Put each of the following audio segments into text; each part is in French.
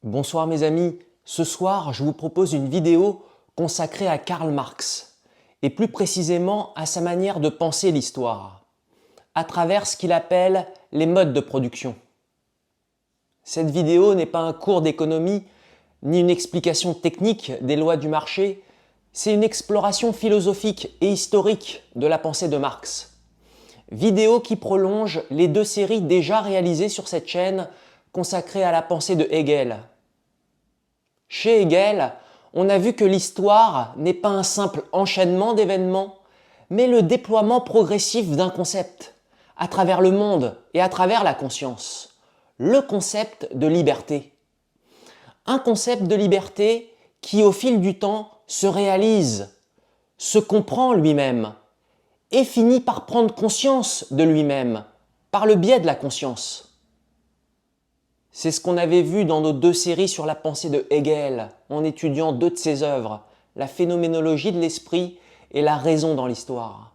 Bonsoir mes amis, ce soir je vous propose une vidéo consacrée à Karl Marx et plus précisément à sa manière de penser l'histoire, à travers ce qu'il appelle les modes de production. Cette vidéo n'est pas un cours d'économie ni une explication technique des lois du marché, c'est une exploration philosophique et historique de la pensée de Marx. Vidéo qui prolonge les deux séries déjà réalisées sur cette chaîne consacrées à la pensée de Hegel. Chez Hegel, on a vu que l'histoire n'est pas un simple enchaînement d'événements, mais le déploiement progressif d'un concept, à travers le monde et à travers la conscience. Le concept de liberté. Un concept de liberté qui, au fil du temps, se réalise, se comprend lui-même et finit par prendre conscience de lui-même par le biais de la conscience. C'est ce qu'on avait vu dans nos deux séries sur la pensée de Hegel, en étudiant deux de ses œuvres, la phénoménologie de l'esprit et la raison dans l'histoire.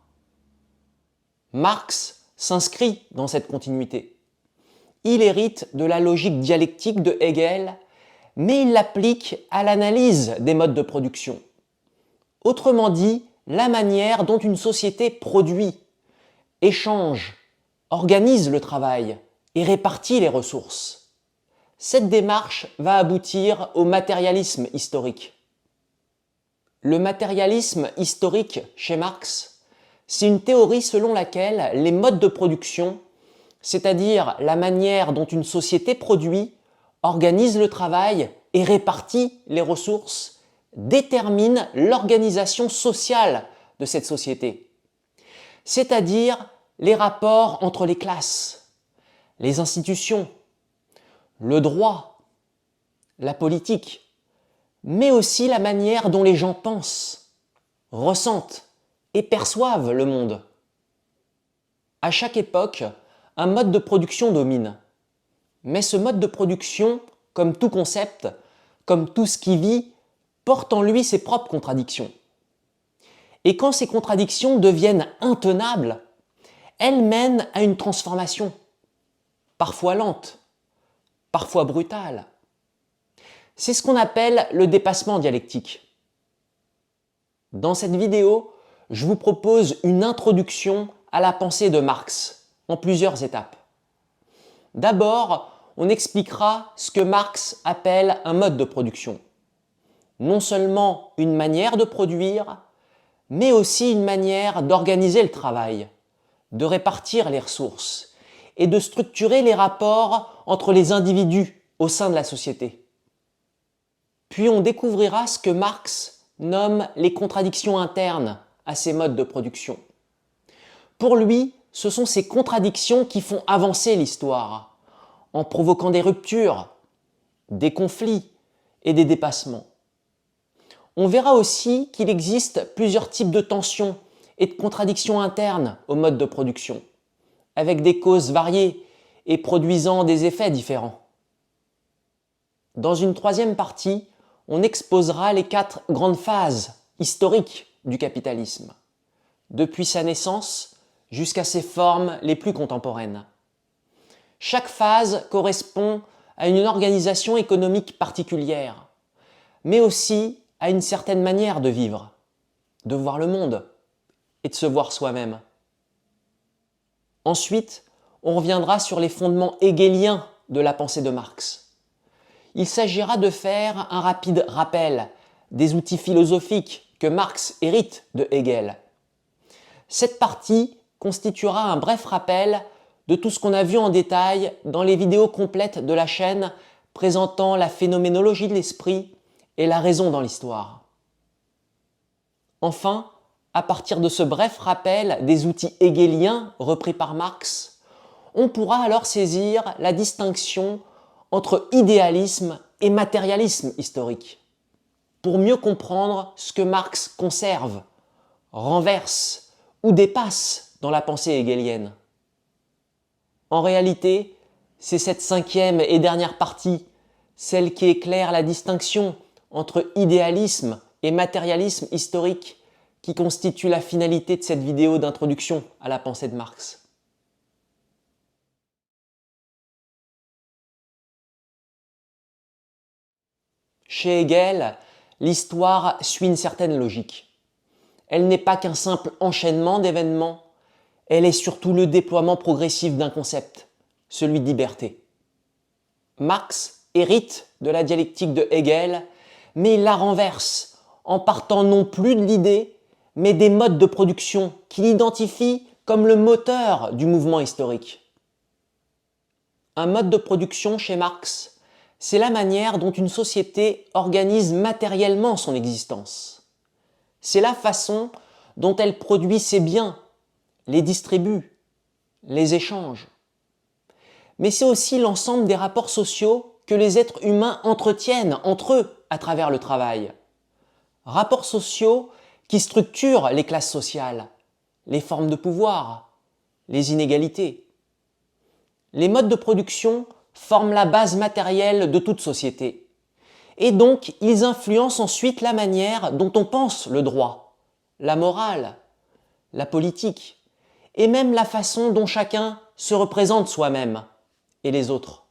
Marx s'inscrit dans cette continuité. Il hérite de la logique dialectique de Hegel, mais il l'applique à l'analyse des modes de production. Autrement dit, la manière dont une société produit, échange, organise le travail et répartit les ressources. Cette démarche va aboutir au matérialisme historique. Le matérialisme historique chez Marx, c'est une théorie selon laquelle les modes de production, c'est-à-dire la manière dont une société produit, organise le travail et répartit les ressources, déterminent l'organisation sociale de cette société, c'est-à-dire les rapports entre les classes, les institutions, le droit, la politique, mais aussi la manière dont les gens pensent, ressentent et perçoivent le monde. À chaque époque, un mode de production domine. Mais ce mode de production, comme tout concept, comme tout ce qui vit, porte en lui ses propres contradictions. Et quand ces contradictions deviennent intenables, elles mènent à une transformation, parfois lente, parfois brutale. C'est ce qu'on appelle le dépassement dialectique. Dans cette vidéo, je vous propose une introduction à la pensée de Marx, en plusieurs étapes. D'abord, on expliquera ce que Marx appelle un mode de production. Non seulement une manière de produire, mais aussi une manière d'organiser le travail, de répartir les ressources et de structurer les rapports entre les individus au sein de la société. Puis on découvrira ce que Marx nomme les contradictions internes à ces modes de production. Pour lui, ce sont ces contradictions qui font avancer l'histoire, en provoquant des ruptures, des conflits et des dépassements. On verra aussi qu'il existe plusieurs types de tensions et de contradictions internes au mode de production, avec des causes variées et produisant des effets différents. Dans une troisième partie, on exposera les 4 grandes phases historiques du capitalisme, depuis sa naissance jusqu'à ses formes les plus contemporaines. Chaque phase correspond à une organisation économique particulière, mais aussi à une certaine manière de vivre, de voir le monde et de se voir soi-même. Ensuite, on reviendra sur les fondements hegeliens de la pensée de Marx. Il s'agira de faire un rapide rappel des outils philosophiques que Marx hérite de Hegel. Cette partie constituera un bref rappel de tout ce qu'on a vu en détail dans les vidéos complètes de la chaîne présentant la phénoménologie de l'esprit et la raison dans l'histoire. Enfin, à partir de ce bref rappel des outils hegeliens repris par Marx, on pourra alors saisir la distinction entre idéalisme et matérialisme historique, pour mieux comprendre ce que Marx conserve, renverse ou dépasse dans la pensée hegelienne. En réalité, c'est cette 5e et dernière partie, celle qui éclaire la distinction entre idéalisme et matérialisme historique, qui constitue la finalité de cette vidéo d'introduction à la pensée de Marx. Chez Hegel, l'histoire suit une certaine logique. Elle n'est pas qu'un simple enchaînement d'événements, elle est surtout le déploiement progressif d'un concept, celui de liberté. Marx hérite de la dialectique de Hegel, mais il la renverse en partant non plus de l'idée, mais des modes de production qu'il identifie comme le moteur du mouvement historique. Un mode de production chez Marx, c'est la manière dont une société organise matériellement son existence. C'est la façon dont elle produit ses biens, les distribue, les échange. Mais c'est aussi l'ensemble des rapports sociaux que les êtres humains entretiennent entre eux à travers le travail. Rapports sociaux qui structurent les classes sociales, les formes de pouvoir, les inégalités. Les modes de production forment la base matérielle de toute société. Et donc, ils influencent ensuite la manière dont on pense le droit, la morale, la politique, et même la façon dont chacun se représente soi-même et les autres.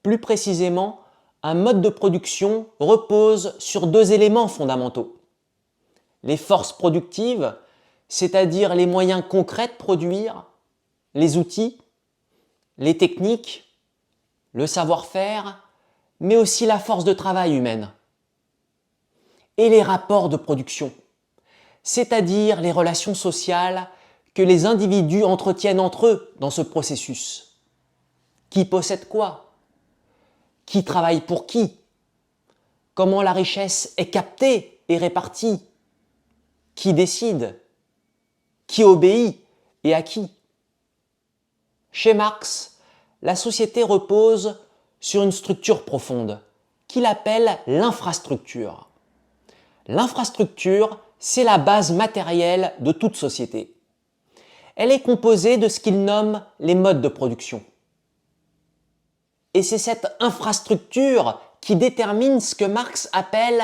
Plus précisément, un mode de production repose sur deux éléments fondamentaux. Les forces productives, c'est-à-dire les moyens concrets de produire, les outils, les techniques, le savoir-faire, mais aussi la force de travail humaine. Et les rapports de production, c'est-à-dire les relations sociales que les individus entretiennent entre eux dans ce processus. Qui possède quoi? Qui travaille pour qui? Comment la richesse est captée et répartie? Qui décide? Qui obéit et à qui? Chez Marx, la société repose sur une structure profonde, qu'il appelle l'infrastructure. L'infrastructure, c'est la base matérielle de toute société. Elle est composée de ce qu'il nomme les modes de production. Et c'est cette infrastructure qui détermine ce que Marx appelle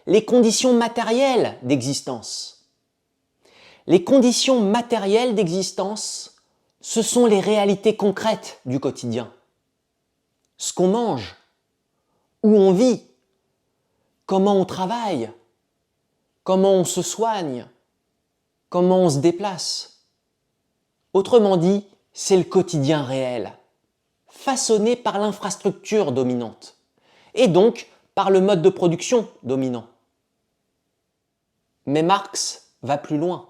les conditions matérielles d'existence. Les conditions matérielles d'existence, ce sont les réalités concrètes du quotidien. Ce qu'on mange, où on vit, comment on travaille, comment on se soigne, comment on se déplace. Autrement dit, c'est le quotidien réel, façonné par l'infrastructure dominante, et donc par le mode de production dominant. Mais Marx va plus loin.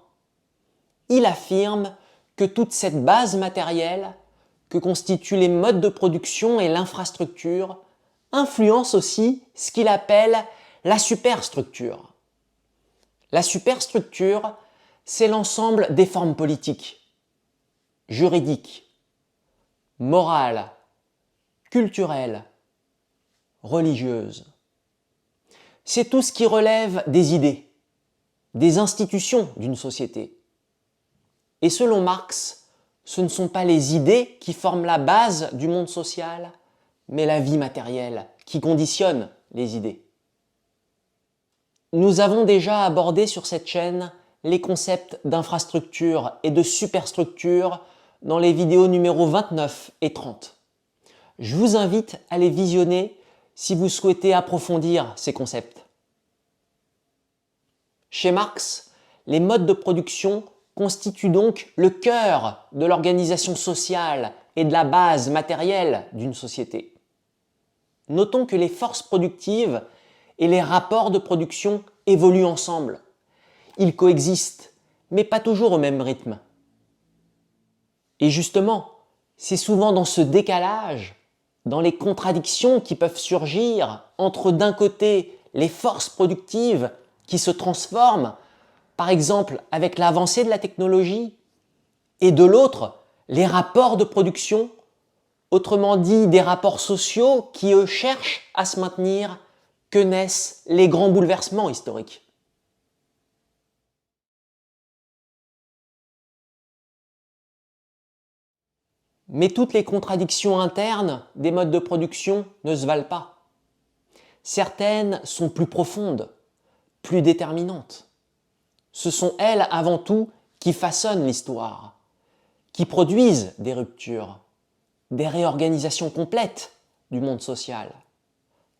Il affirme que toute cette base matérielle que constituent les modes de production et l'infrastructure influence aussi ce qu'il appelle la superstructure. La superstructure, c'est l'ensemble des formes politiques, juridiques, morales, culturelles, religieuses. C'est tout ce qui relève des idées, des institutions d'une société. Et selon Marx, ce ne sont pas les idées qui forment la base du monde social, mais la vie matérielle qui conditionne les idées. Nous avons déjà abordé sur cette chaîne les concepts d'infrastructure et de superstructure dans les vidéos numéro 29 et 30. Je vous invite à les visionner si vous souhaitez approfondir ces concepts. Chez Marx, les modes de production constituent donc le cœur de l'organisation sociale et de la base matérielle d'une société. Notons que les forces productives et les rapports de production évoluent ensemble. Ils coexistent, mais pas toujours au même rythme. Et justement, c'est souvent dans ce décalage, dans les contradictions qui peuvent surgir entre d'un côté les forces productives qui se transforment, par exemple avec l'avancée de la technologie, et de l'autre, les rapports de production, autrement dit des rapports sociaux qui, eux, cherchent à se maintenir, que naissent les grands bouleversements historiques. Mais toutes les contradictions internes des modes de production ne se valent pas. Certaines sont plus profondes, plus déterminantes. Ce sont elles, avant tout, qui façonnent l'histoire, qui produisent des ruptures, des réorganisations complètes du monde social.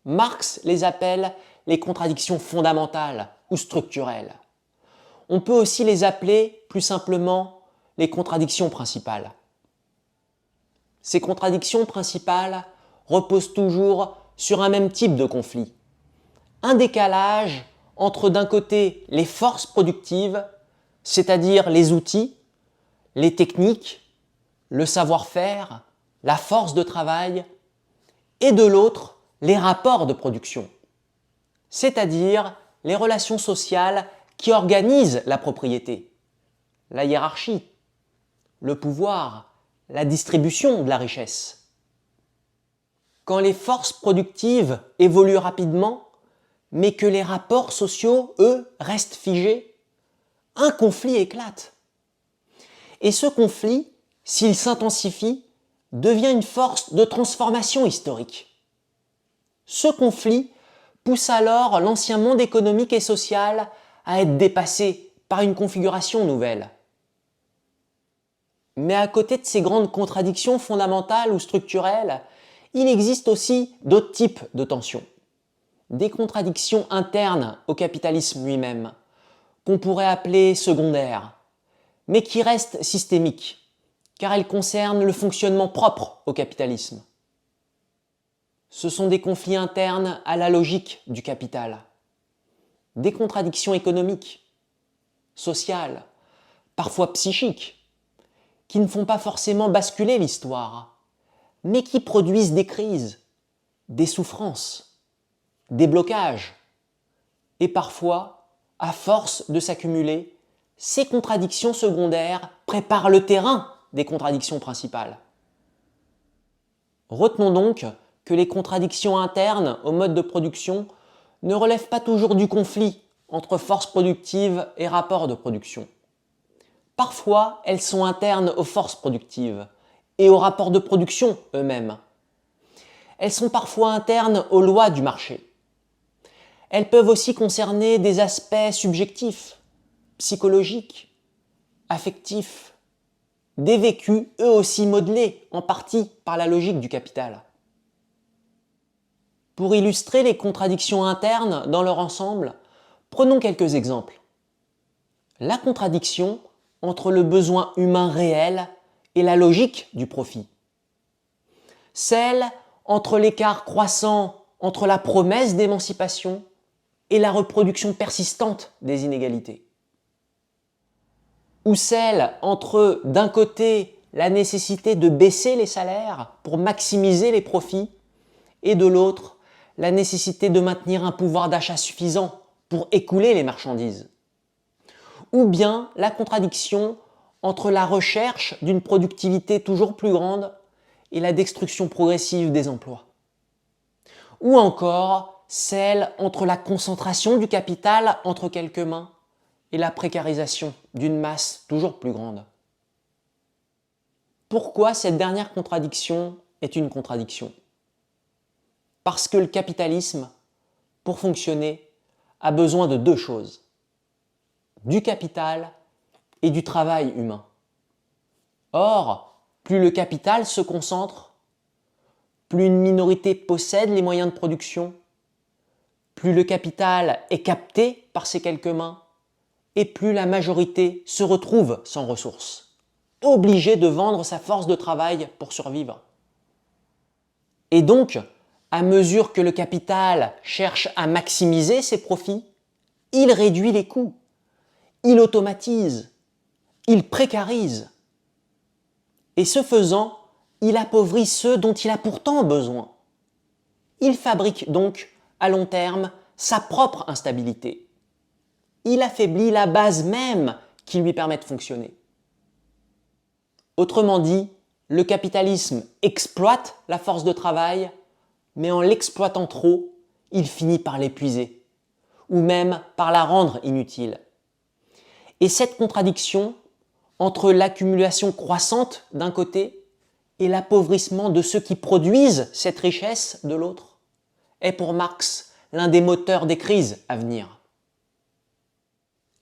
Marx les appelle les contradictions fondamentales ou structurelles. On peut aussi les appeler plus simplement les contradictions principales. Ces contradictions principales reposent toujours sur un même type de conflit. Un décalage entre d'un côté les forces productives, c'est-à-dire les outils, les techniques, le savoir-faire, la force de travail, et de l'autre les rapports de production, c'est-à-dire les relations sociales qui organisent la propriété, la hiérarchie, le pouvoir, la distribution de la richesse. Quand les forces productives évoluent rapidement, mais que les rapports sociaux, eux, restent figés, un conflit éclate. Et ce conflit, s'il s'intensifie, devient une force de transformation historique. Ce conflit pousse alors l'ancien monde économique et social à être dépassé par une configuration nouvelle. Mais à côté de ces grandes contradictions fondamentales ou structurelles, il existe aussi d'autres types de tensions. Des contradictions internes au capitalisme lui-même, qu'on pourrait appeler secondaires, mais qui restent systémiques, car elles concernent le fonctionnement propre au capitalisme. Ce sont des conflits internes à la logique du capital, des contradictions économiques, sociales, parfois psychiques, qui ne font pas forcément basculer l'histoire, mais qui produisent des crises, des souffrances, des blocages. Et parfois, à force de s'accumuler, ces contradictions secondaires préparent le terrain des contradictions principales. Retenons donc que les contradictions internes au mode de production ne relèvent pas toujours du conflit entre forces productives et rapports de production. Parfois, elles sont internes aux forces productives et aux rapports de production eux-mêmes. Elles sont parfois internes aux lois du marché. Elles peuvent aussi concerner des aspects subjectifs, psychologiques, affectifs, des vécus eux aussi modelés en partie par la logique du capital. Pour illustrer les contradictions internes dans leur ensemble, prenons quelques exemples. La contradiction entre le besoin humain réel et la logique du profit. Celle entre l'écart croissant entre la promesse d'émancipation et la reproduction persistante des inégalités. Ou celle entre, d'un côté, la nécessité de baisser les salaires pour maximiser les profits, et de l'autre, la nécessité de maintenir un pouvoir d'achat suffisant pour écouler les marchandises. Ou bien la contradiction entre la recherche d'une productivité toujours plus grande et la destruction progressive des emplois. Ou encore celle entre la concentration du capital entre quelques mains et la précarisation d'une masse toujours plus grande. Pourquoi cette dernière contradiction est une contradiction ? Parce que le capitalisme, pour fonctionner, a besoin de deux choses, du capital et du travail humain. Or, plus le capital se concentre, plus une minorité possède les moyens de production, plus le capital est capté par ces quelques mains, et plus la majorité se retrouve sans ressources, obligée de vendre sa force de travail pour survivre. Et donc, à mesure que le capital cherche à maximiser ses profits, il réduit les coûts, il automatise, il précarise. Et ce faisant, il appauvrit ceux dont il a pourtant besoin. Il fabrique donc, à long terme, sa propre instabilité. Il affaiblit la base même qui lui permet de fonctionner. Autrement dit, le capitalisme exploite la force de travail, mais en l'exploitant trop, il finit par l'épuiser, ou même par la rendre inutile. Et cette contradiction entre l'accumulation croissante d'un côté et l'appauvrissement de ceux qui produisent cette richesse de l'autre est pour Marx l'un des moteurs des crises à venir.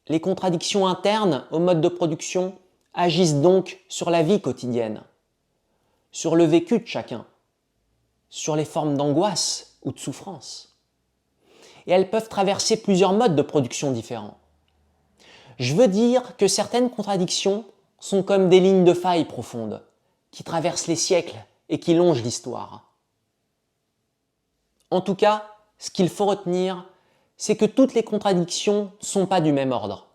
Les contradictions internes au mode de production agissent donc sur la vie quotidienne, sur le vécu de chacun, sur les formes d'angoisse ou de souffrance. Et elles peuvent traverser plusieurs modes de production différents. Je veux dire que certaines contradictions sont comme des lignes de faille profondes, qui traversent les siècles et qui longent l'histoire. En tout cas, ce qu'il faut retenir, c'est que toutes les contradictions ne sont pas du même ordre.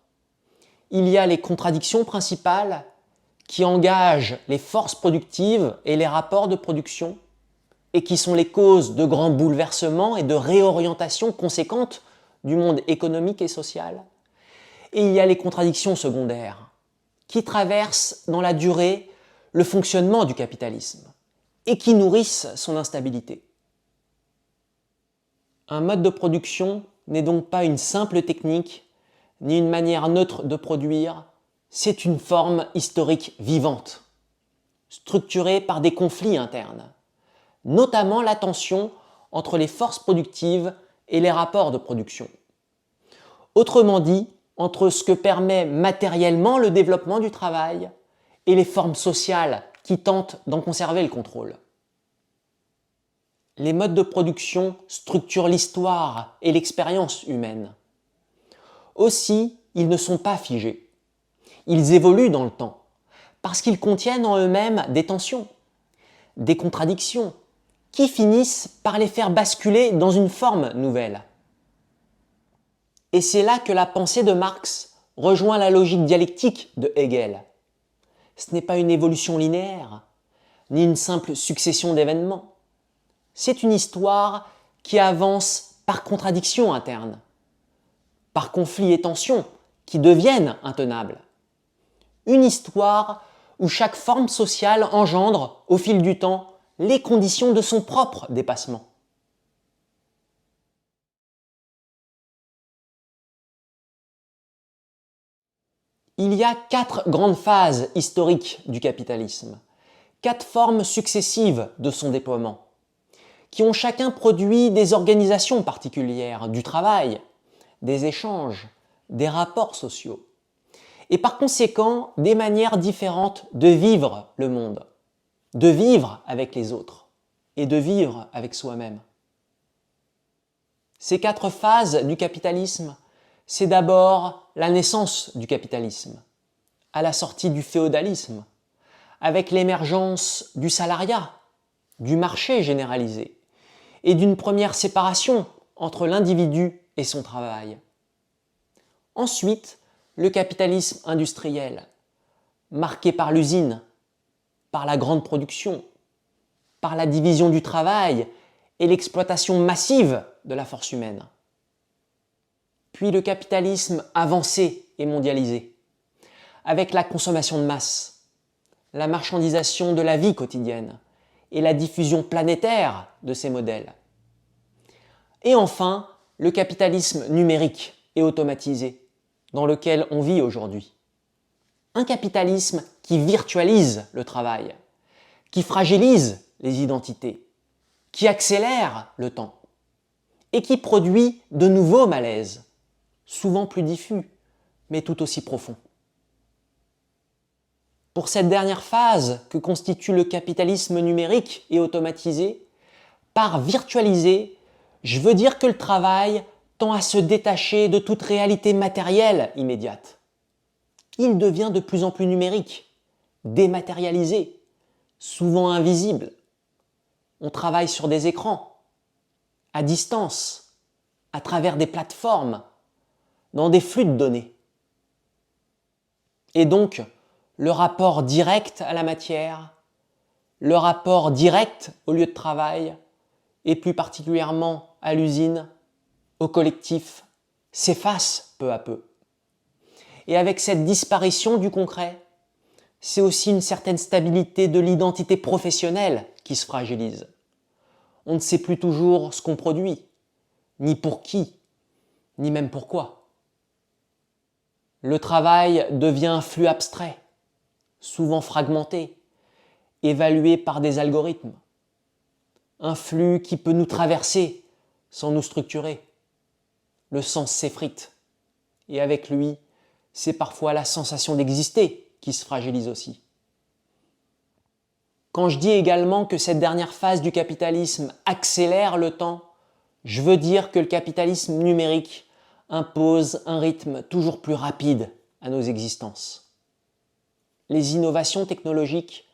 Il y a les contradictions principales qui engagent les forces productives et les rapports de production et qui sont les causes de grands bouleversements et de réorientations conséquentes du monde économique et social. Et il y a les contradictions secondaires qui traversent dans la durée le fonctionnement du capitalisme et qui nourrissent son instabilité. Un mode de production n'est donc pas une simple technique ni une manière neutre de produire, c'est une forme historique vivante, structurée par des conflits internes, notamment la tension entre les forces productives et les rapports de production. Autrement dit, entre ce que permet matériellement le développement du travail et les formes sociales qui tentent d'en conserver le contrôle. Les modes de production structurent l'histoire et l'expérience humaine. Aussi, ils ne sont pas figés. Ils évoluent dans le temps, parce qu'ils contiennent en eux-mêmes des tensions, des contradictions, qui finissent par les faire basculer dans une forme nouvelle. Et c'est là que la pensée de Marx rejoint la logique dialectique de Hegel. Ce n'est pas une évolution linéaire, ni une simple succession d'événements. C'est une histoire qui avance par contradiction interne, par conflits et tensions qui deviennent intenables. Une histoire où chaque forme sociale engendre, au fil du temps, les conditions de son propre dépassement. Il y a 4 grandes phases historiques du capitalisme, 4 formes successives de son déploiement, qui ont chacun produit des organisations particulières, du travail, des échanges, des rapports sociaux, et par conséquent des manières différentes de vivre le monde, de vivre avec les autres et de vivre avec soi-même. Ces 4 phases du capitalisme, c'est d'abord la naissance du capitalisme, à la sortie du féodalisme, avec l'émergence du salariat, du marché généralisé, et d'une première séparation entre l'individu et son travail. Ensuite, le capitalisme industriel, marqué par l'usine, par la grande production, par la division du travail et l'exploitation massive de la force humaine. Puis le capitalisme avancé et mondialisé, avec la consommation de masse, la marchandisation de la vie quotidienne et la diffusion planétaire de ces modèles. Et enfin, le capitalisme numérique et automatisé, dans lequel on vit aujourd'hui. Un capitalisme qui virtualise le travail, qui fragilise les identités, qui accélère le temps et qui produit de nouveaux malaises, souvent plus diffus, mais tout aussi profonds. Pour cette dernière phase que constitue le capitalisme numérique et automatisé, par virtualiser, je veux dire que le travail tend à se détacher de toute réalité matérielle immédiate. Il devient de plus en plus numérique, dématérialisé, souvent invisible. On travaille sur des écrans, à distance, à travers des plateformes, dans des flux de données. Et donc, le rapport direct à la matière, le rapport direct au lieu de travail, et plus particulièrement à l'usine, au collectif, s'efface peu à peu. Et avec cette disparition du concret, c'est aussi une certaine stabilité de l'identité professionnelle qui se fragilise. On ne sait plus toujours ce qu'on produit, ni pour qui, ni même pourquoi. Le travail devient un flux abstrait, souvent fragmenté, évalué par des algorithmes. Un flux qui peut nous traverser sans nous structurer. Le sens s'effrite. Et avec lui, c'est parfois la sensation d'exister qui se fragilise aussi. Quand je dis également que cette dernière phase du capitalisme accélère le temps, Je veux dire que le capitalisme numérique impose un rythme toujours plus rapide à nos existences. Les innovations technologiques,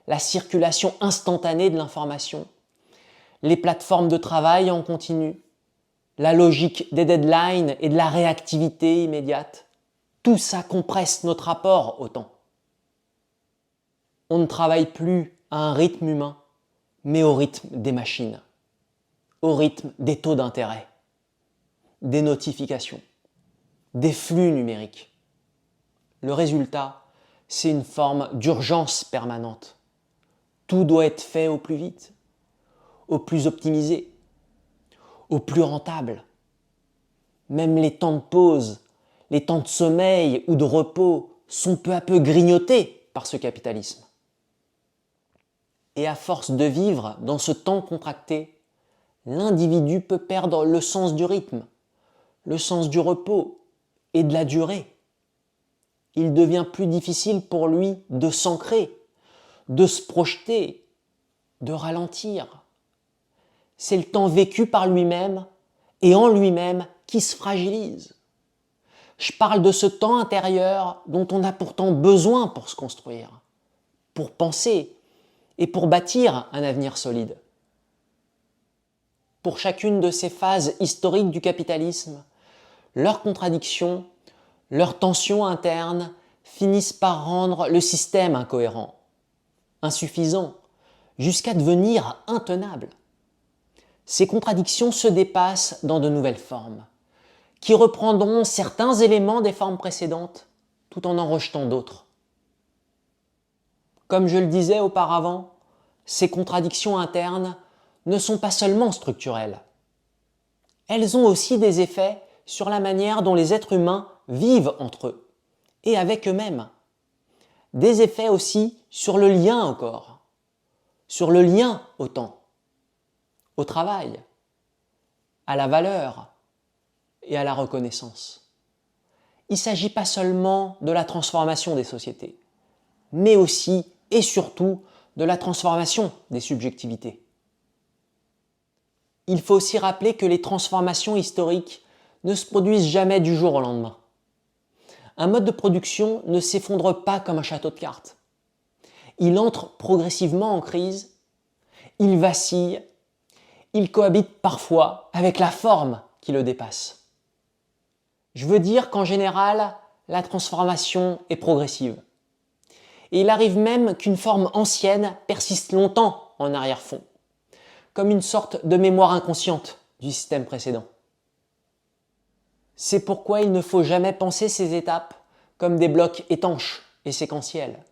la circulation instantanée de l'information, les plateformes de travail en continu, la logique des deadlines et de la réactivité immédiate, tout ça compresse notre rapport au temps. On ne travaille plus à un rythme humain, mais au rythme des machines, au rythme des taux d'intérêt, des notifications, des flux numériques. Le résultat, c'est une forme d'urgence permanente. Tout doit être fait au plus vite, au plus optimisé, au plus rentable. Même les temps de pause, les temps de sommeil ou de repos sont peu à peu grignotés par ce capitalisme. Et à force de vivre dans ce temps contracté, l'individu peut perdre le sens du rythme, le sens du repos et de la durée. Il devient plus difficile pour lui de s'ancrer, de se projeter, de ralentir. C'est le temps vécu par lui-même et en lui-même qui se fragilise. Je parle de ce temps intérieur dont on a pourtant besoin pour se construire, pour penser et pour bâtir un avenir solide. Pour chacune de ces phases historiques du capitalisme, leurs contradictions, leurs tensions internes finissent par rendre le système incohérent, insuffisant, jusqu'à devenir intenable. Ces contradictions se dépassent dans de nouvelles formes, qui reprendront certains éléments des formes précédentes, tout en rejetant d'autres. Comme je le disais auparavant, ces contradictions internes ne sont pas seulement structurelles. Elles ont aussi des effets sur la manière dont les êtres humains vivent entre eux et avec eux-mêmes. Des effets aussi sur le lien au corps, sur le lien au temps, au travail, à la valeur et à la reconnaissance. Il ne s'agit pas seulement de la transformation des sociétés, mais aussi et surtout de la transformation des subjectivités. Il faut aussi rappeler que les transformations historiques ne se produisent jamais du jour au lendemain. Un mode de production ne s'effondre pas comme un château de cartes. Il entre progressivement en crise, il vacille, il cohabite parfois avec la forme qui le dépasse. Je veux dire qu'en général, la transformation est progressive. Et il arrive même qu'une forme ancienne persiste longtemps en arrière-fond, comme une sorte de mémoire inconsciente du système précédent. C'est pourquoi il ne faut jamais penser ces étapes comme des blocs étanches et séquentiels,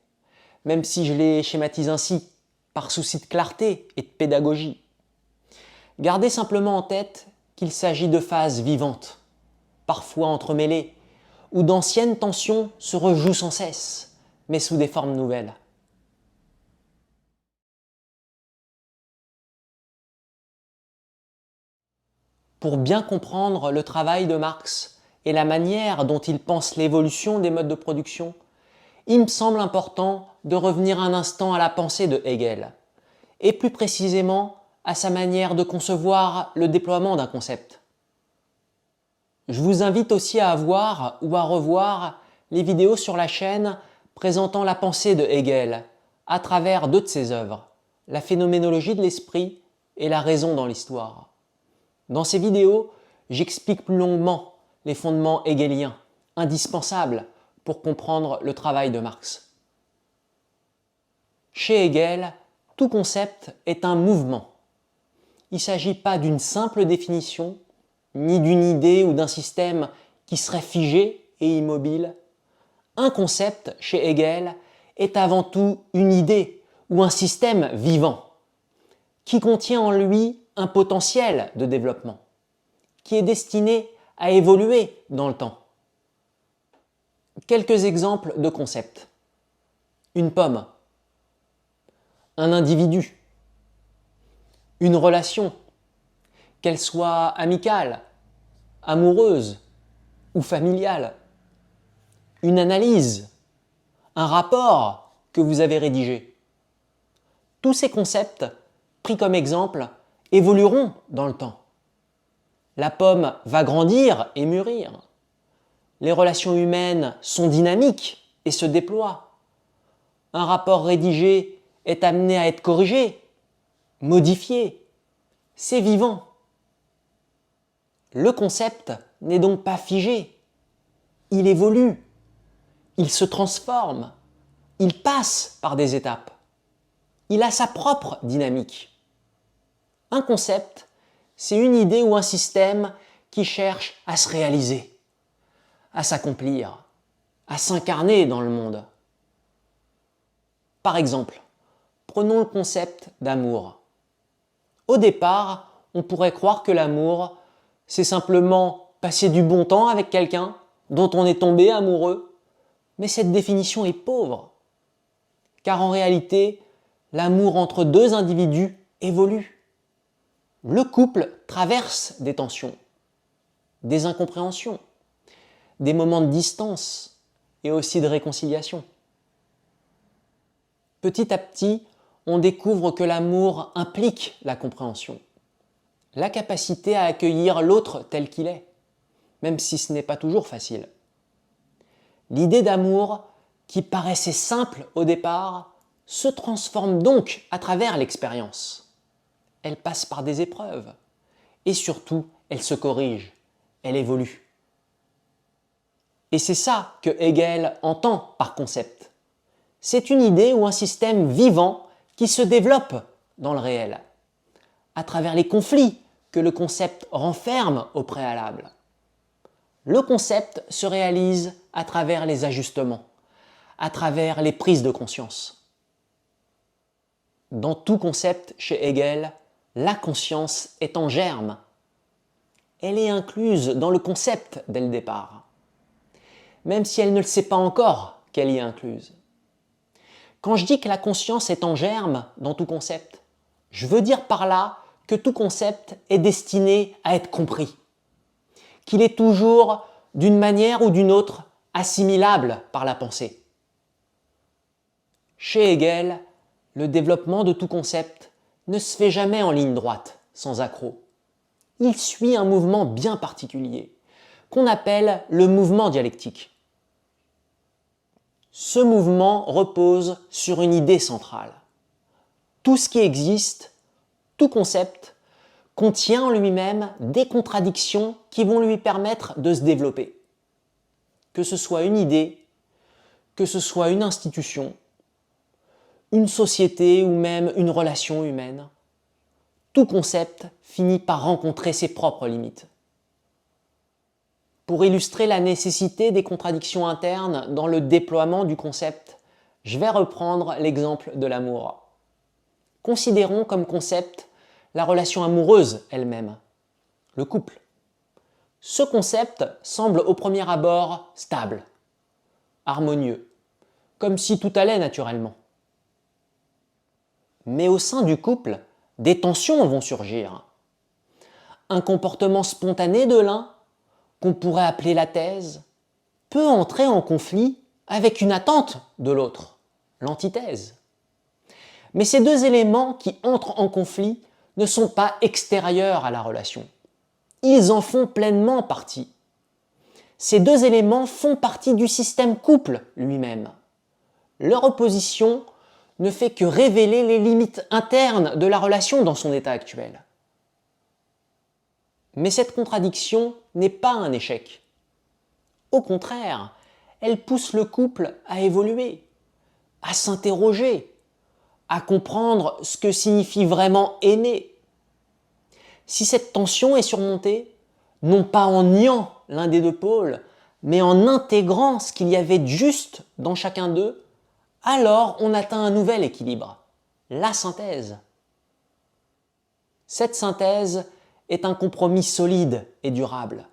même si je les schématise ainsi, par souci de clarté et de pédagogie. Gardez simplement en tête qu'il s'agit de phases vivantes, parfois entremêlées, où d'anciennes tensions se rejouent sans cesse, mais sous des formes nouvelles. Pour bien comprendre le travail de Marx et la manière dont il pense l'évolution des modes de production, il me semble important de revenir un instant à la pensée de Hegel, et plus précisément à sa manière de concevoir le déploiement d'un concept. Je vous invite aussi à voir ou à revoir les vidéos sur la chaîne présentant la pensée de Hegel à travers deux de ses œuvres, La phénoménologie de l'esprit et La raison dans l'histoire. Dans ces vidéos, j'explique plus longuement les fondements hegeliens, indispensables pour comprendre le travail de Marx. Chez Hegel, tout concept est un mouvement. Il ne s'agit pas d'une simple définition, ni d'une idée ou d'un système qui serait figé et immobile. Un concept, chez Hegel, est avant tout une idée ou un système vivant, qui contient en lui un potentiel de développement, qui est destiné à évoluer dans le temps. Quelques exemples de concepts. Une pomme, un individu, une relation, qu'elle soit amicale, amoureuse ou familiale, une analyse, un rapport que vous avez rédigé. Tous ces concepts, pris comme exemple, évolueront dans le temps. La pomme va grandir et mûrir. Les relations humaines sont dynamiques et se déploient. Un rapport rédigé est amené à être corrigé, modifié. C'est vivant. Le concept n'est donc pas figé. Il évolue, il se transforme, il passe par des étapes. Il a sa propre dynamique. Un concept, c'est une idée ou un système qui cherche à se réaliser, à s'accomplir, à s'incarner dans le monde. Par exemple, prenons le concept d'amour. Au départ, on pourrait croire que l'amour, c'est simplement passer du bon temps avec quelqu'un dont on est tombé amoureux, mais cette définition est pauvre. Car en réalité, l'amour entre deux individus évolue. Le couple traverse des tensions, des incompréhensions, des moments de distance et aussi de réconciliation. Petit à petit, on découvre que l'amour implique la compréhension, la capacité à accueillir l'autre tel qu'il est, même si ce n'est pas toujours facile. L'idée d'amour, qui paraissait simple au départ, se transforme donc à travers l'expérience. Elle passe par des épreuves et surtout, elle se corrige, elle évolue. Et c'est ça que Hegel entend par concept. C'est une idée ou un système vivant qui se développe dans le réel, à travers les conflits que le concept renferme au préalable. Le concept se réalise à travers les ajustements, à travers les prises de conscience. Dans tout concept chez Hegel, la conscience est en germe. Elle est incluse dans le concept dès le départ, même si elle ne le sait pas encore qu'elle y est incluse. Quand je dis que la conscience est en germe dans tout concept, je veux dire par là que tout concept est destiné à être compris, qu'il est toujours, d'une manière ou d'une autre, assimilable par la pensée. Chez Hegel, le développement de tout concept ne se fait jamais en ligne droite, sans accroc. Il suit un mouvement bien particulier, qu'on appelle le mouvement dialectique. Ce mouvement repose sur une idée centrale. Tout ce qui existe, tout concept, contient en lui-même des contradictions qui vont lui permettre de se développer. Que ce soit une idée, que ce soit une institution, une société ou même une relation humaine, tout concept finit par rencontrer ses propres limites. Pour illustrer la nécessité des contradictions internes dans le déploiement du concept, je vais reprendre l'exemple de l'amour. Considérons comme concept la relation amoureuse elle-même, le couple. Ce concept semble au premier abord stable, harmonieux, comme si tout allait naturellement. Mais au sein du couple, des tensions vont surgir. Un comportement spontané de l'un, qu'on pourrait appeler la thèse, peut entrer en conflit avec une attente de l'autre, l'antithèse. Mais ces deux éléments qui entrent en conflit ne sont pas extérieurs à la relation. Ils en font pleinement partie. Ces deux éléments font partie du système couple lui-même. Leur opposition ne fait que révéler les limites internes de la relation dans son état actuel. Mais cette contradiction n'est pas un échec. Au contraire, elle pousse le couple à évoluer, à s'interroger, à comprendre ce que signifie vraiment aimer. Si cette tension est surmontée, non pas en niant l'un des deux pôles, mais en intégrant ce qu'il y avait de juste dans chacun d'eux, alors on atteint un nouvel équilibre, la synthèse. Cette synthèse est un compromis solide et durable.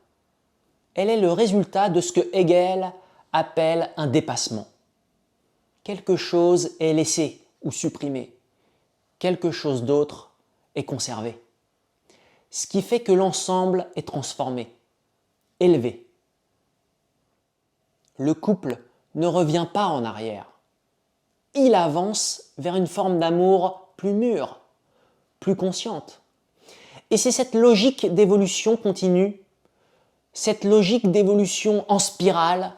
Elle est le résultat de ce que Hegel appelle un dépassement. Quelque chose est laissé ou supprimé, quelque chose d'autre est conservé. Ce qui fait que l'ensemble est transformé, élevé. Le couple ne revient pas en arrière. Il avance vers une forme d'amour plus mûre, plus consciente. Et c'est cette logique d'évolution continue, cette logique d'évolution en spirale,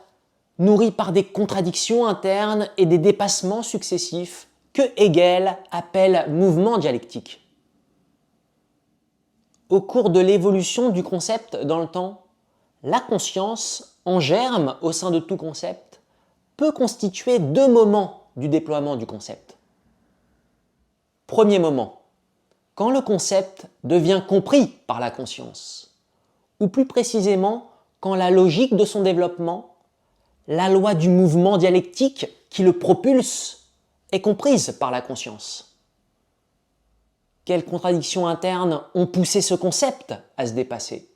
nourrie par des contradictions internes et des dépassements successifs, que Hegel appelle mouvement dialectique. Au cours de l'évolution du concept dans le temps, la conscience, en germe au sein de tout concept, peut constituer deux moments du déploiement du concept. Premier moment, quand le concept devient compris par la conscience, ou plus précisément, quand la logique de son développement, la loi du mouvement dialectique qui le propulse, est comprise par la conscience. Quelles contradictions internes ont poussé ce concept à se dépasser?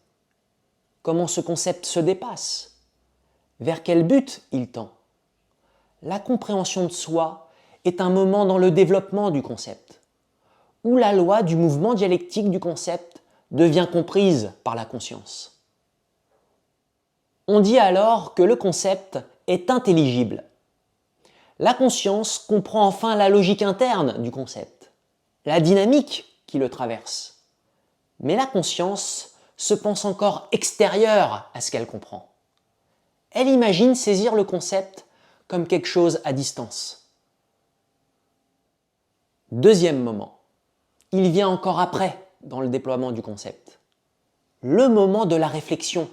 Comment ce concept se dépasse? Vers quel but il tend? La compréhension de soi est un moment dans le développement du concept, où la loi du mouvement dialectique du concept devient comprise par la conscience. On dit alors que le concept est intelligible. La conscience comprend enfin la logique interne du concept, la dynamique qui le traverse. Mais la conscience se pense encore extérieure à ce qu'elle comprend. Elle imagine saisir le concept comme quelque chose à distance. Deuxième moment, il vient encore après dans le déploiement du concept. Le moment de la réflexion,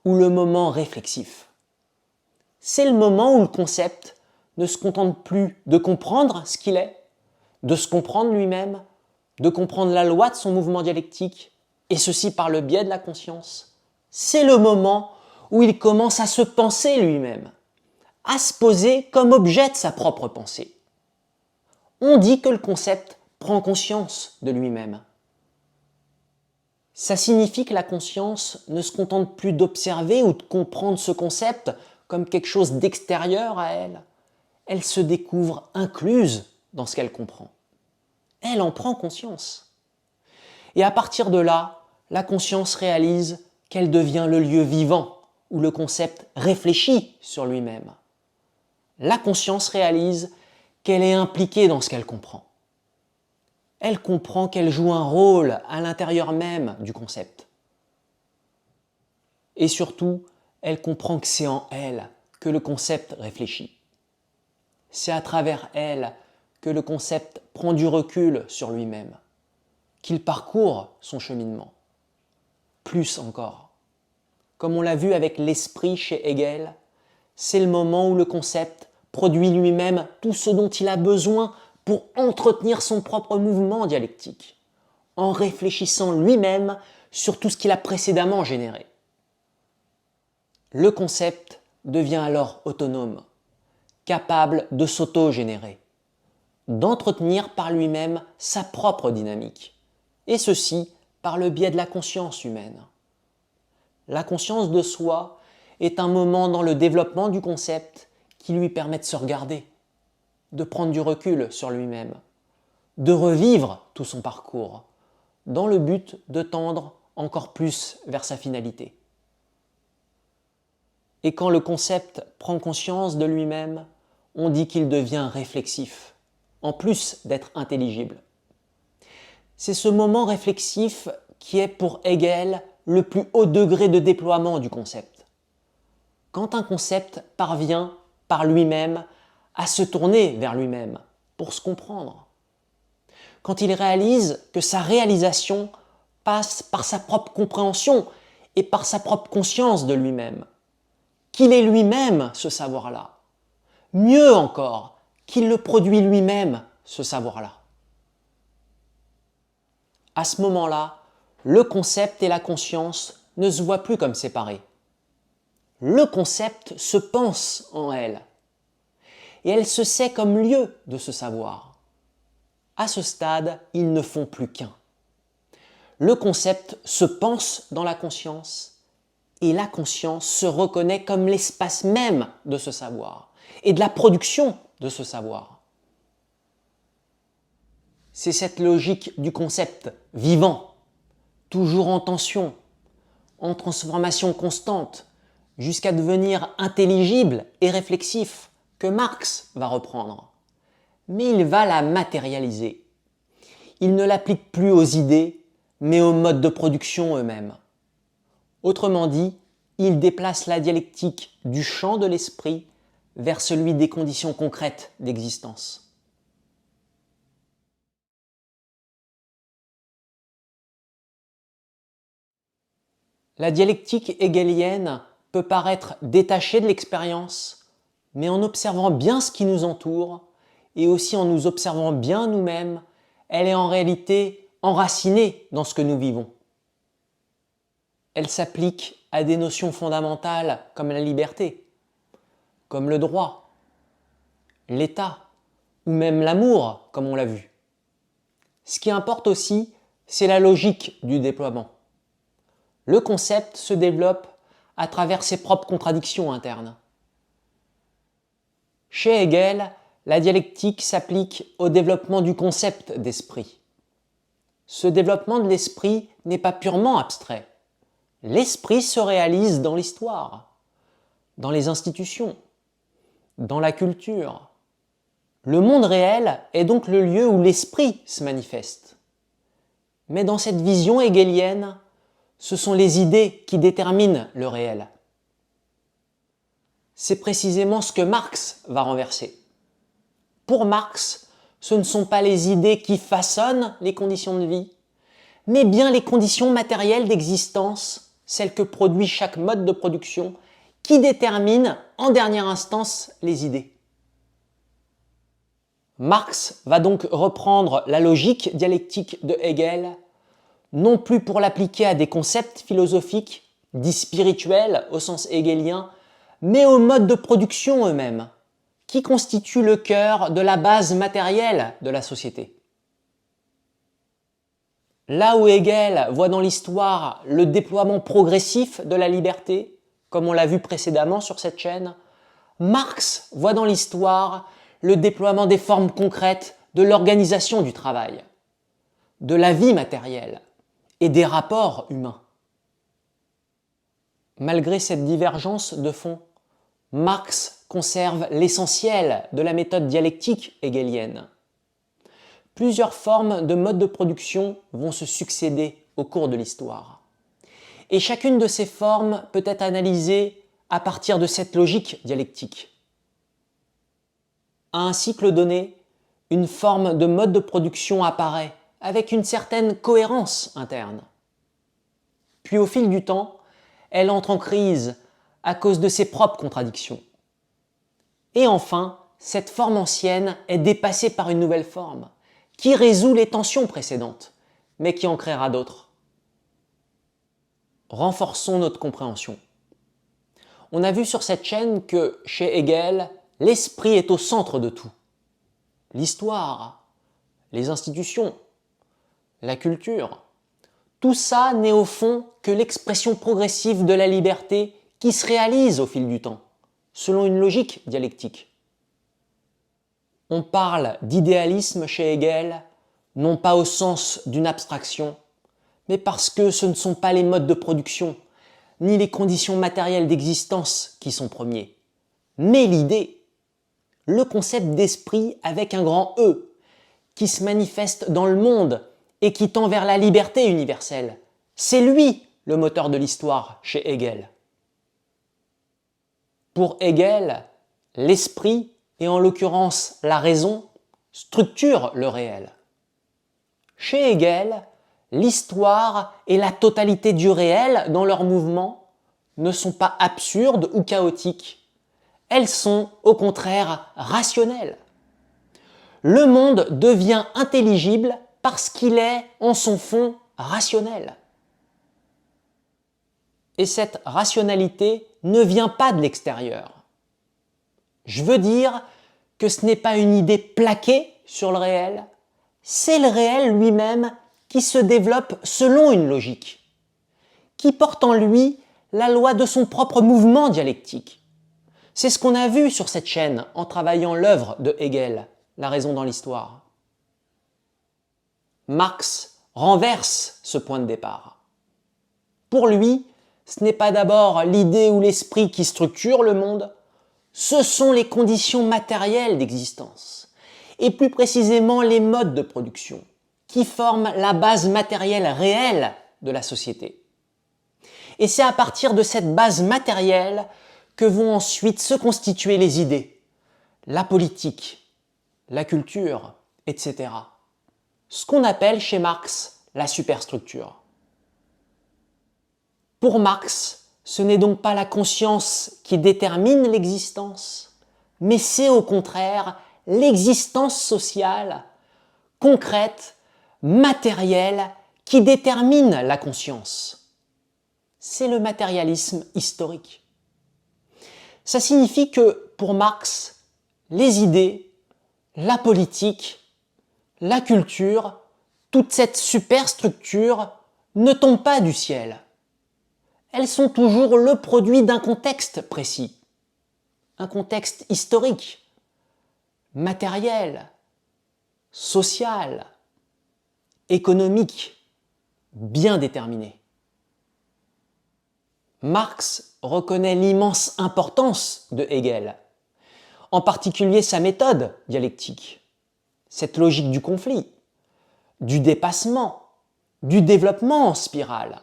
ou le moment réflexif. C'est le moment où le concept ne se contente plus de comprendre ce qu'il est, de se comprendre lui-même, de comprendre la loi de son mouvement dialectique, et ceci par le biais de la conscience. C'est le moment où il commence à se penser lui-même, à se poser comme objet de sa propre pensée. On dit que le concept prend conscience de lui-même. Ça signifie que la conscience ne se contente plus d'observer ou de comprendre ce concept comme quelque chose d'extérieur à elle. Elle se découvre incluse dans ce qu'elle comprend. Elle en prend conscience. Et à partir de là, la conscience réalise qu'elle devient le lieu vivant où le concept réfléchit sur lui-même. La conscience réalise qu'elle est impliquée dans ce qu'elle comprend. Elle comprend qu'elle joue un rôle à l'intérieur même du concept. Et surtout, elle comprend que c'est en elle que le concept réfléchit. C'est à travers elle que le concept prend du recul sur lui-même, qu'il parcourt son cheminement. Plus encore, comme on l'a vu avec l'esprit chez Hegel, c'est le moment où le concept produit lui-même tout ce dont il a besoin pour entretenir son propre mouvement dialectique, en réfléchissant lui-même sur tout ce qu'il a précédemment généré. Le concept devient alors autonome, capable de s'auto-générer, d'entretenir par lui-même sa propre dynamique, et ceci par le biais de la conscience humaine. La conscience de soi est un moment dans le développement du concept qui lui permet de se regarder, de prendre du recul sur lui-même, de revivre tout son parcours, dans le but de tendre encore plus vers sa finalité. Et quand le concept prend conscience de lui-même, on dit qu'il devient réflexif, en plus d'être intelligible. C'est ce moment réflexif qui est pour Hegel le plus haut degré de déploiement du concept. Quand un concept parvient par lui-même à se tourner vers lui-même pour se comprendre. Quand il réalise que sa réalisation passe par sa propre compréhension et par sa propre conscience de lui-même, qu'il est lui-même ce savoir-là. Mieux encore, qu'il le produit lui-même ce savoir-là. À ce moment-là, le concept et la conscience ne se voient plus comme séparés. Le concept se pense en elle. Et elle se sait comme lieu de ce savoir. À ce stade, ils ne font plus qu'un. Le concept se pense dans la conscience et la conscience se reconnaît comme l'espace même de ce savoir et de la production de ce savoir. C'est cette logique du concept vivant, toujours en tension, en transformation constante, jusqu'à devenir intelligible et réflexif, que Marx va reprendre. Mais il va la matérialiser. Il ne l'applique plus aux idées, mais aux modes de production eux-mêmes. Autrement dit, il déplace la dialectique du champ de l'esprit vers celui des conditions concrètes d'existence. La dialectique hegelienne peut paraître détachée de l'expérience, mais en observant bien ce qui nous entoure, et aussi en nous observant bien nous-mêmes, elle est en réalité enracinée dans ce que nous vivons. Elle s'applique à des notions fondamentales comme la liberté, comme le droit, l'État, ou même l'amour, comme on l'a vu. Ce qui importe aussi, c'est la logique du déploiement. Le concept se développe à travers ses propres contradictions internes. Chez Hegel, la dialectique s'applique au développement du concept d'esprit. Ce développement de l'esprit n'est pas purement abstrait. L'esprit se réalise dans l'histoire, dans les institutions, dans la culture. Le monde réel est donc le lieu où l'esprit se manifeste. Mais dans cette vision hegelienne, ce sont les idées qui déterminent le réel. C'est précisément ce que Marx va renverser. Pour Marx, ce ne sont pas les idées qui façonnent les conditions de vie, mais bien les conditions matérielles d'existence, celles que produit chaque mode de production, qui déterminent en dernière instance les idées. Marx va donc reprendre la logique dialectique de Hegel, non plus pour l'appliquer à des concepts philosophiques, dits spirituels au sens hegelien, mais aux modes de production eux-mêmes, qui constituent le cœur de la base matérielle de la société. Là où Hegel voit dans l'histoire le déploiement progressif de la liberté, comme on l'a vu précédemment sur cette chaîne, Marx voit dans l'histoire le déploiement des formes concrètes de l'organisation du travail, de la vie matérielle et des rapports humains. Malgré cette divergence de fond, Marx conserve l'essentiel de la méthode dialectique hegelienne. Plusieurs formes de modes de production vont se succéder au cours de l'histoire. Et chacune de ces formes peut être analysée à partir de cette logique dialectique. À un cycle donné, une forme de mode de production apparaît avec une certaine cohérence interne. Puis au fil du temps, elle entre en crise à cause de ses propres contradictions. Et enfin, cette forme ancienne est dépassée par une nouvelle forme, qui résout les tensions précédentes, mais qui en créera d'autres. Renforçons notre compréhension. On a vu sur cette chaîne que, chez Hegel, l'esprit est au centre de tout. L'histoire, les institutions, la culture, tout ça n'est au fond que l'expression progressive de la liberté qui se réalise au fil du temps, selon une logique dialectique. On parle d'idéalisme chez Hegel, non pas au sens d'une abstraction, mais parce que ce ne sont pas les modes de production, ni les conditions matérielles d'existence qui sont premiers, mais l'idée, le concept d'esprit avec un grand E, qui se manifeste dans le monde et qui tend vers la liberté universelle. C'est lui le moteur de l'histoire chez Hegel. Pour Hegel, l'esprit, et en l'occurrence la raison, structure le réel. Chez Hegel, l'histoire et la totalité du réel dans leur mouvement ne sont pas absurdes ou chaotiques. Elles sont au contraire rationnelles. Le monde devient intelligible parce qu'il est en son fond rationnel. Et cette rationalité ne vient pas de l'extérieur. Je veux dire que ce n'est pas une idée plaquée sur le réel, c'est le réel lui-même qui se développe selon une logique, qui porte en lui la loi de son propre mouvement dialectique. C'est ce qu'on a vu sur cette chaîne en travaillant l'œuvre de Hegel, La raison dans l'histoire. Marx renverse ce point de départ. Pour lui, ce n'est pas d'abord l'idée ou l'esprit qui structure le monde, ce sont les conditions matérielles d'existence, et plus précisément les modes de production, qui forment la base matérielle réelle de la société. Et c'est à partir de cette base matérielle que vont ensuite se constituer les idées, la politique, la culture, etc. Ce qu'on appelle chez Marx la superstructure. Pour Marx, ce n'est donc pas la conscience qui détermine l'existence, mais c'est au contraire l'existence sociale, concrète, matérielle, qui détermine la conscience. C'est le matérialisme historique. Ça signifie que, pour Marx, les idées, la politique, la culture, toute cette superstructure ne tombent pas du ciel. Elles sont toujours le produit d'un contexte précis, un contexte historique, matériel, social, économique, bien déterminé. Marx reconnaît l'immense importance de Hegel, en particulier sa méthode dialectique, cette logique du conflit, du dépassement, du développement en spirale.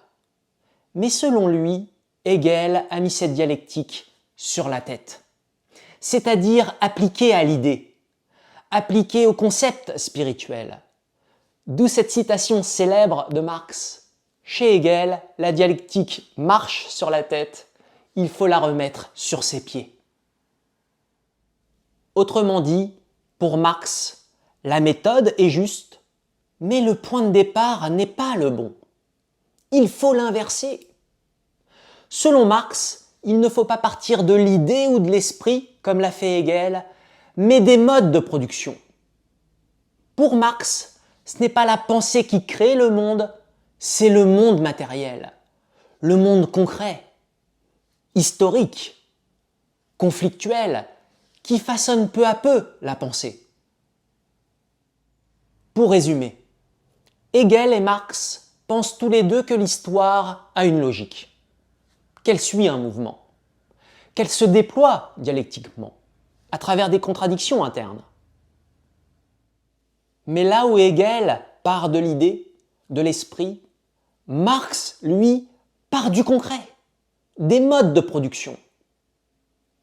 Mais selon lui, Hegel a mis cette dialectique sur la tête, c'est-à-dire appliquée à l'idée, appliquée au concept spirituel. D'où cette citation célèbre de Marx. Chez Hegel, la dialectique marche sur la tête, il faut la remettre sur ses pieds. Autrement dit, pour Marx, la méthode est juste, mais le point de départ n'est pas le bon. Il faut l'inverser. Selon Marx, il ne faut pas partir de l'idée ou de l'esprit, comme l'a fait Hegel, mais des modes de production. Pour Marx, ce n'est pas la pensée qui crée le monde, c'est le monde matériel, le monde concret, historique, conflictuel, qui façonne peu à peu la pensée. Pour résumer, Hegel et Marx pensent tous les deux que l'histoire a une logique, qu'elle suit un mouvement, qu'elle se déploie dialectiquement, à travers des contradictions internes. Mais là où Hegel part de l'idée, de l'esprit, Marx, lui, part du concret, des modes de production.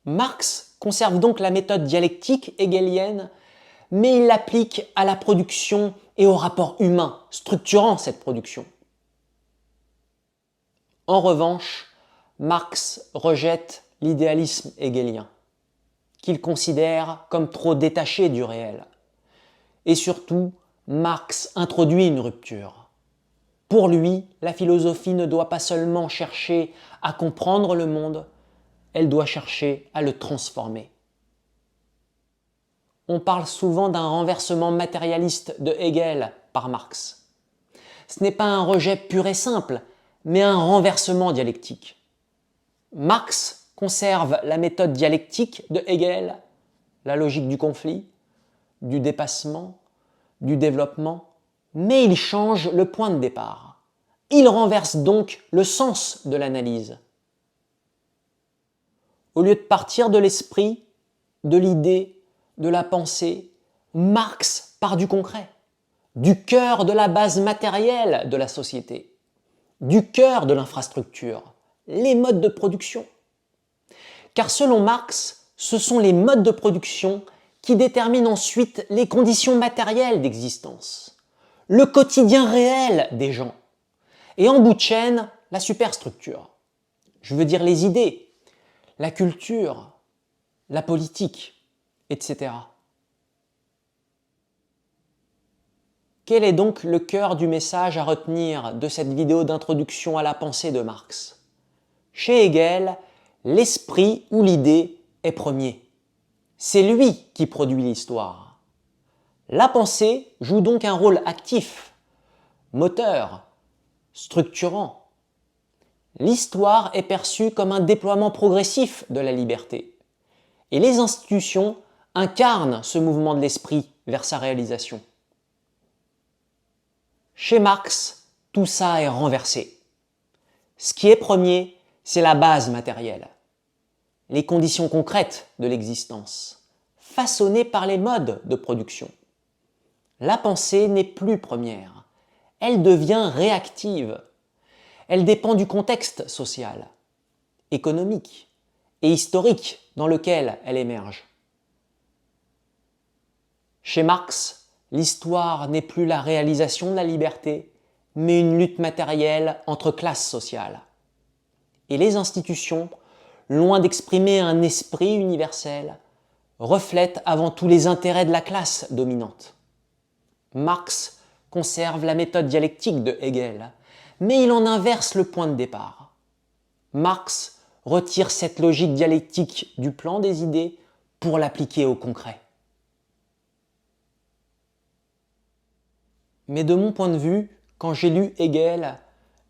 Marx conserve donc la méthode dialectique hegelienne, mais il l'applique à la production et au rapport humain structurant cette production. En revanche, Marx rejette l'idéalisme hegelien, qu'il considère comme trop détaché du réel. Et surtout, Marx introduit une rupture. Pour lui, la philosophie ne doit pas seulement chercher à comprendre le monde, elle doit chercher à le transformer. On parle souvent d'un renversement matérialiste de Hegel par Marx. Ce n'est pas un rejet pur et simple, mais un renversement dialectique. Marx conserve la méthode dialectique de Hegel, la logique du conflit, du dépassement, du développement, mais il change le point de départ. Il renverse donc le sens de l'analyse. Au lieu de partir de l'esprit, de l'idée, de la pensée, Marx part du concret, du cœur de la base matérielle de la société, du cœur de l'infrastructure, les modes de production. Car selon Marx, ce sont les modes de production qui déterminent ensuite les conditions matérielles d'existence, le quotidien réel des gens, et en bout de chaîne, la superstructure. Je veux dire les idées, la culture, la politique, etc. Quel est donc le cœur du message à retenir de cette vidéo d'introduction à la pensée de Marx? Chez Hegel, l'esprit ou l'idée est premier. C'est lui qui produit l'histoire. La pensée joue donc un rôle actif, moteur, structurant. L'histoire est perçue comme un déploiement progressif de la liberté. Et les institutions incarnent ce mouvement de l'esprit vers sa réalisation. Chez Marx, tout ça est renversé. Ce qui est premier, c'est la base matérielle, les conditions concrètes de l'existence, façonnées par les modes de production. La pensée n'est plus première, elle devient réactive. Elle dépend du contexte social, économique et historique dans lequel elle émerge. Chez Marx, l'histoire n'est plus la réalisation de la liberté, mais une lutte matérielle entre classes sociales. Et les institutions, loin d'exprimer un esprit universel, reflètent avant tout les intérêts de la classe dominante. Marx conserve la méthode dialectique de Hegel, mais il en inverse le point de départ. Marx retire cette logique dialectique du plan des idées pour l'appliquer au concret. Mais de mon point de vue, quand j'ai lu Hegel,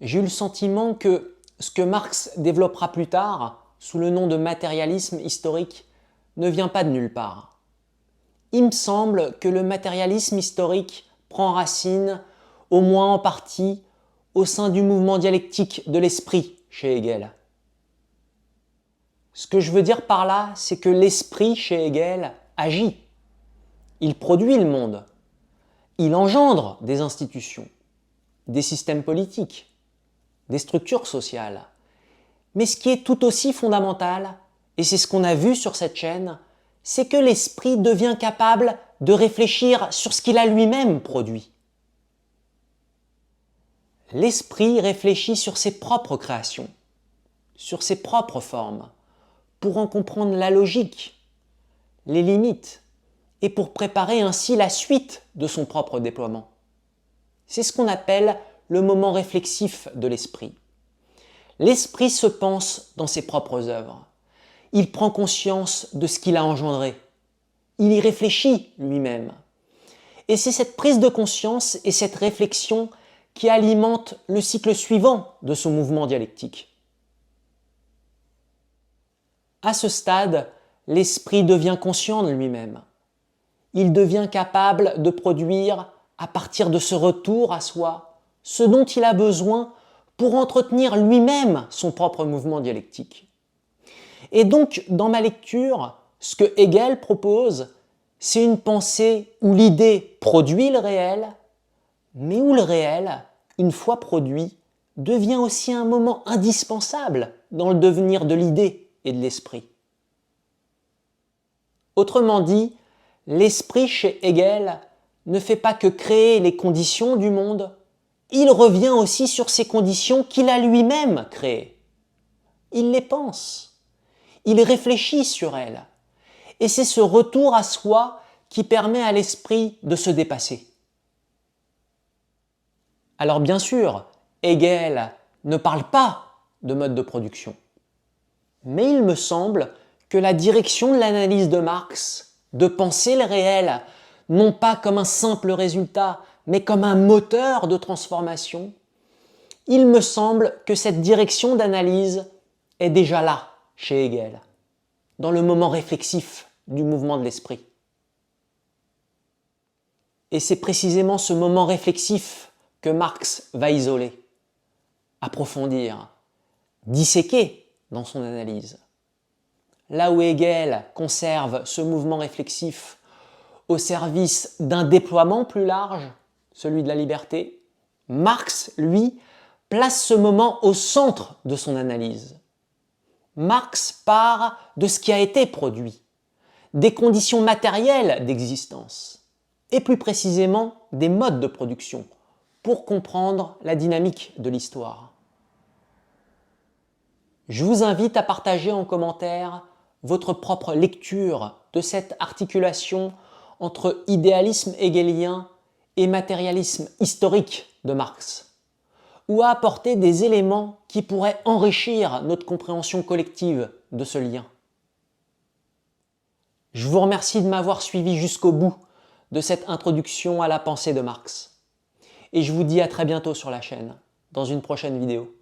j'ai eu le sentiment que ce que Marx développera plus tard, sous le nom de matérialisme historique, ne vient pas de nulle part. Il me semble que le matérialisme historique prend racine, au moins en partie, au sein du mouvement dialectique de l'esprit chez Hegel. Ce que je veux dire par là, c'est que l'esprit chez Hegel agit. Il produit le monde. Il engendre des institutions, des systèmes politiques, des structures sociales. Mais ce qui est tout aussi fondamental, et c'est ce qu'on a vu sur cette chaîne, c'est que l'esprit devient capable de réfléchir sur ce qu'il a lui-même produit. L'esprit réfléchit sur ses propres créations, sur ses propres formes, pour en comprendre la logique, les limites, et pour préparer ainsi la suite de son propre déploiement. C'est ce qu'on appelle le moment réflexif de l'esprit. L'esprit se pense dans ses propres œuvres. Il prend conscience de ce qu'il a engendré. Il y réfléchit lui-même. Et c'est cette prise de conscience et cette réflexion qui alimente le cycle suivant de ce mouvement dialectique. À ce stade, l'esprit devient conscient de lui-même. Il devient capable de produire, à partir de ce retour à soi, ce dont il a besoin pour entretenir lui-même son propre mouvement dialectique. Et donc, dans ma lecture, ce que Hegel propose, c'est une pensée où l'idée produit le réel, mais où le réel, une fois produit, devient aussi un moment indispensable dans le devenir de l'idée et de l'esprit. Autrement dit, l'esprit chez Hegel ne fait pas que créer les conditions du monde, il revient aussi sur ces conditions qu'il a lui-même créées. Il les pense, il réfléchit sur elles, et c'est ce retour à soi qui permet à l'esprit de se dépasser. Alors bien sûr, Hegel ne parle pas de mode de production, mais il me semble que la direction de l'analyse de Marx, de penser le réel, non pas comme un simple résultat, mais comme un moteur de transformation, il me semble que cette direction d'analyse est déjà là, chez Hegel, dans le moment réflexif du mouvement de l'esprit. Et c'est précisément ce moment réflexif que Marx va isoler, approfondir, disséquer dans son analyse. Là où Hegel conserve ce mouvement réflexif au service d'un déploiement plus large, celui de la liberté, Marx, lui, place ce moment au centre de son analyse. Marx part de ce qui a été produit, des conditions matérielles d'existence, et plus précisément des modes de production, pour comprendre la dynamique de l'histoire. Je vous invite à partager en commentaire votre propre lecture de cette articulation entre idéalisme hegelien et matérialisme historique de Marx, ou à apporter des éléments qui pourraient enrichir notre compréhension collective de ce lien. Je vous remercie de m'avoir suivi jusqu'au bout de cette introduction à la pensée de Marx. Et je vous dis à très bientôt sur la chaîne, dans une prochaine vidéo.